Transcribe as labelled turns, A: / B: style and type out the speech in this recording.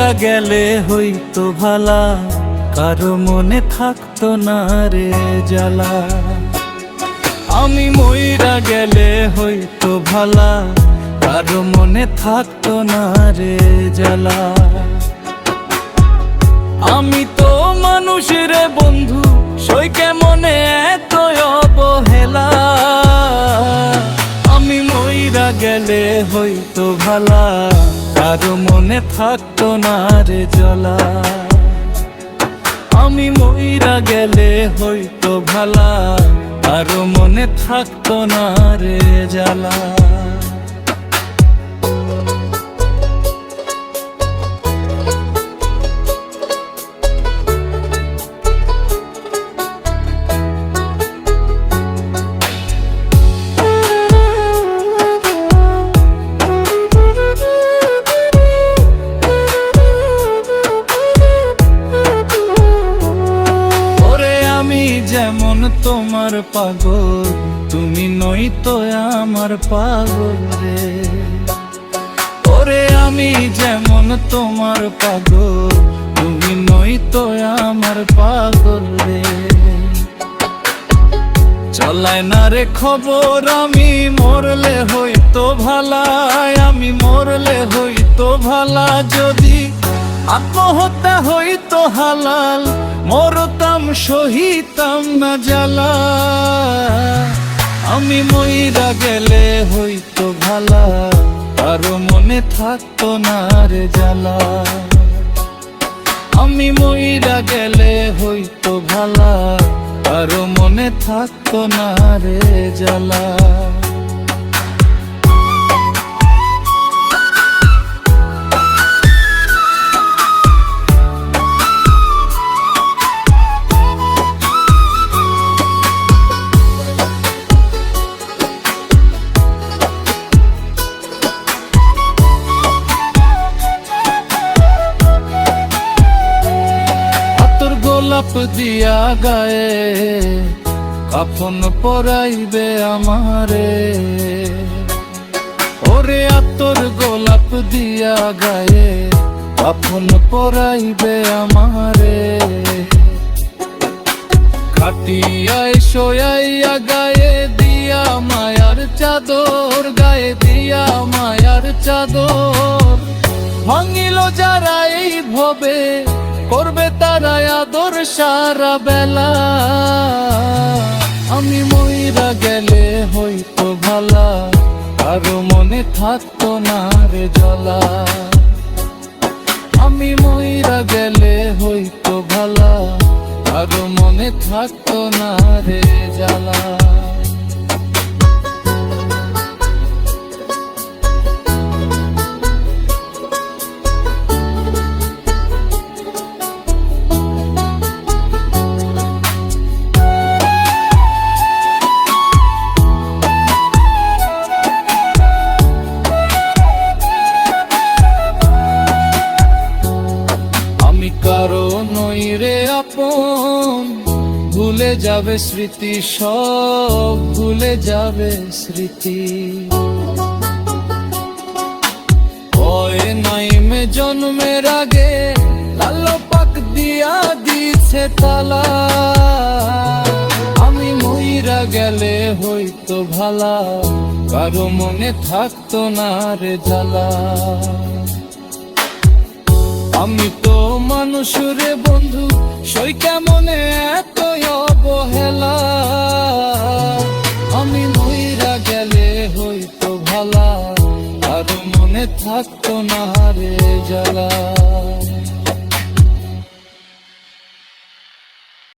A: মইরা গেলে হইতো ভালা, কারো মনে থাকতো না রে জ্বালা। আমি মইরা গেলে হইতো ভালা, কারো মনে থাকতো না রে জ্বালা। আমি তো মানুষের বন্ধু, সই কেমনে এত অবহেলা। আমি মইরা গেলে হইতো ভালা, কারো মনে থাকতো না রে জ্বালা। আমি মইরা গেলে হইতো ভালা, কারো মনে থাকতো না রে জ্বালা। যেমন তোমার পাগল, তুমি নই তো আমার পাগল রে। ওরে আমি যেমন তোমার পাগল, তুমি নই তো আমার পাগল রে। চলায় না রে খবর, আমি মরলে হইতো ভালা, আমি মরলে হইতো ভালা। যদি আত্মহত্যা হইতো হালাল, মরতাম সহিতাম না জ্বালা। আমি মইরা গেলে হইতো ভালা, কারো মনে থাকতো না রে জ্বালা। আমি মইরা গেলে হইতো ভালা, কারো মনে থাকতো না রে জ্বালা। গোলাপ দিয়া গায়ে কাফন পরাইবে আমারে। ওরে আতর গোলাপ দিয়া গায়ে কাফন পরাইবে আমারে। খাটিয়া শোয়াইয়া গায়ে দিয়া মায়ার চাদর, গায়ে দিয়া মায়ার চাদর। ভাঙিল যারা এই ভবে, করবে তারা আদর সারা বেলা। আমি মইরা গেলে হইতো ভালা, কারো মনে থাকতো না রে জ্বালা। আমি মইরা গেলে হইতো ভালা, কারো মনে থাকতো না রে জ্বালা। কারো নই রে আপন, ভুলে যাবে স্মৃতি, সব ভুলে যাবে স্মৃতি। ওই নাইমে জন্মের আগে লাল পাক দিয়া দিছে তালা। আমি মইরা গেলে হইতো ভালা, কারো মনে থাকতো না রে জ্বালা। আমি তো মানুষ রে বন্ধু, সই কেমনে এত অবহেলা। আমি মইরা গেলে হইতো ভালা, কারো মনে থাকতো না রে জ্বালা।